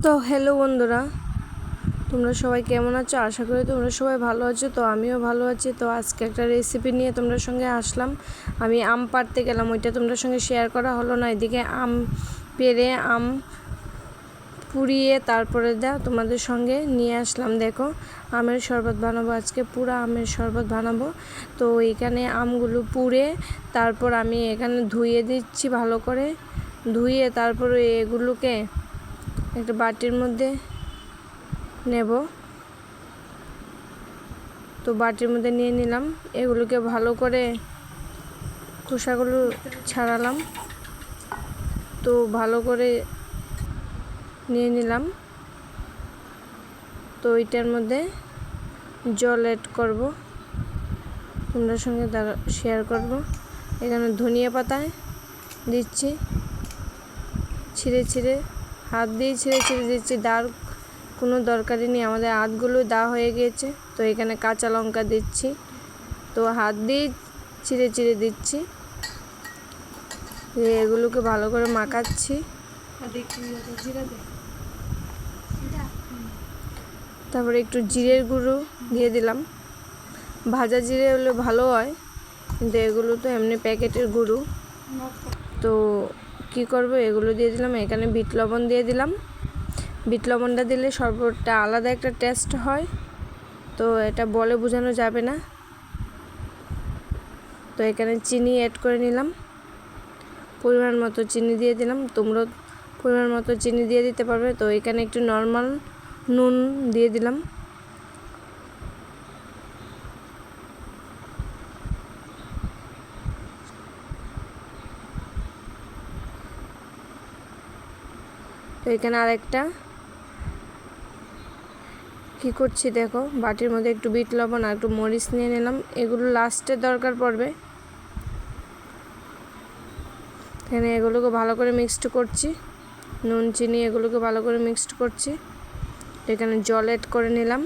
তো হ্যালো বন্ধুরা, তোমরা সবাই কেমন আছো? আশা করি তোমরা সবাই ভালো আছো। তো আমিও ভালো আছি। তো আজকে একটা রেসিপি নিয়ে তোমাদের সঙ্গে আসলাম। আমি আম পাড়তে গেলাম, ওইটা তোমাদের সঙ্গে শেয়ার করা হলো না। এদিকে আম পেড়ে আম পুড়িয়ে তারপরে তোমাদের সঙ্গে নিয়ে আসলাম। দেখো, আমের শরবত বানাবো আজকে, পুরা আমের শরবত বানাবো। তো এখানে আমগুলো পুড়ে তারপর আমি এখানে ধুয়ে দিচ্ছি ভালো করে। ধুয়ে তারপরে এগুলোকে একটা বাটির মধ্যে নেব। তো বাটির মধ্যে নিয়ে নিলাম, এগুলোকে ভালো করে খোসাগুলো ছাড়ালাম। তো ভালো করে নিয়ে নিলাম। তো এটার মধ্যে জল অ্যাড করব, তোমাদের সঙ্গে শেয়ার করব। এখানে ধনিয়া পাতায় দিচ্ছি, ছিঁড়ে ছিঁড়ে হাত দিয়ে ছিঁড়ে ছিঁড়ে দিচ্ছি। কোনো দরকারই নেই, আমাদের হাতগুলো দেওয়া হয়ে গিয়েছে। তো এখানে কাঁচা লঙ্কা দিচ্ছি, তো হাত দিয়ে ছিঁড়ে ছিঁড়ে দিচ্ছি। এগুলোকে ভালো করে মাখাচ্ছি। তারপরে একটু জিরের গুঁড়ো দিয়ে দিলাম। ভাজা জিরে হলে ভালো হয়, কিন্তু এগুলো তো এমনি প্যাকেটের গুঁড়ো। তো কি করব, এগুলো দিয়ে দিলাম। এখানে বিট লবণ দিয়ে দিলাম। বিট লবণটা দিলে শরবতটা আলাদা একটা টেস্ট হয়, তো এটা বলে বোঝানো যাবে না। তো এখানে চিনি অ্যাড করে নিলাম, পরিমাণ মতো চিনি দিয়ে দিলাম। তোমরা পরিমাণ মতো চিনি দিয়ে দিতে পারবে। তো এখানে একটু নর্মাল নুন দিয়ে দিলাম। তো এখানে আরেকটা কি করছি দেখো, বাটির মধ্যে একটু বিট লবণ আর একটু মরিচ নিয়ে নিলাম। এগুলো লাস্টে দরকার পড়বে। এখানে এগুলোকে ভালো করে মিক্সড করছি, নুন চিনি এগুলোকে ভালো করে মিক্সড করছি। এখানে জল অ্যাড করে নিলাম,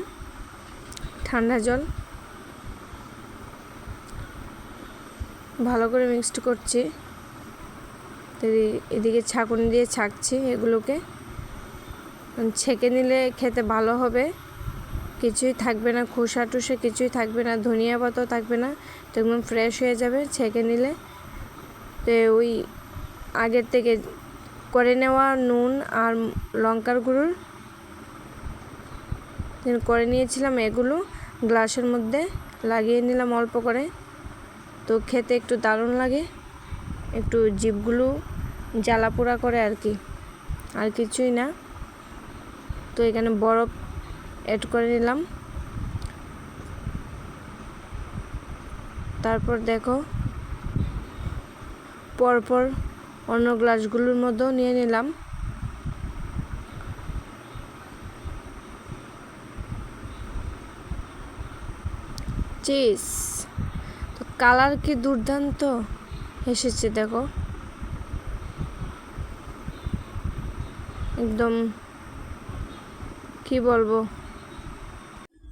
ঠান্ডা জল। ভালো করে মিক্সড করছি। এদিকে ছাঁকুনি দিয়ে ছাঁকছি, এগুলোকে ছেঁকে নিলে খেতে ভালো হবে। কিছুই থাকবে না, খোসা টুসে কিছুই থাকবে না, ধনিয়া পাতাও থাকবে না। তো একদম ফ্রেশ হয়ে যাবে ছেঁকে নিলে। তো ওই আগের থেকে করে নেওয়া নুন আর লঙ্কার গুঁড়োর করে নিয়েছিলাম, এগুলো গ্লাসের মধ্যে লাগিয়ে নিলাম অল্প করে। তো খেতে একটু দারুণ লাগে, একটু জিভগুলো জ্বালা পোড়া করে আর কি, আর কিছুই না। তো এখানে বরফ অ্যাড করে নিলাম। তারপর দেখো, পরপর অন্য গ্লাসগুলোর মধ্যেও নিয়ে নিলাম। চিজ, তো কালার কি দুর্দান্ত এসেছে দেখো, একদম কি বলবো।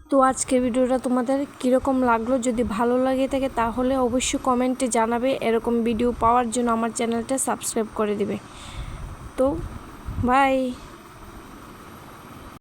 তো আজকের ভিডিওটা তোমাদের কীরকম লাগলো? যদি ভালো লাগে থাকে তাহলে অবশ্যই কমেন্টে জানাবে। এরকম ভিডিও পাওয়ার জন্য আমার চ্যানেলটা সাবস্ক্রাইব করে দিবে। তো বাই।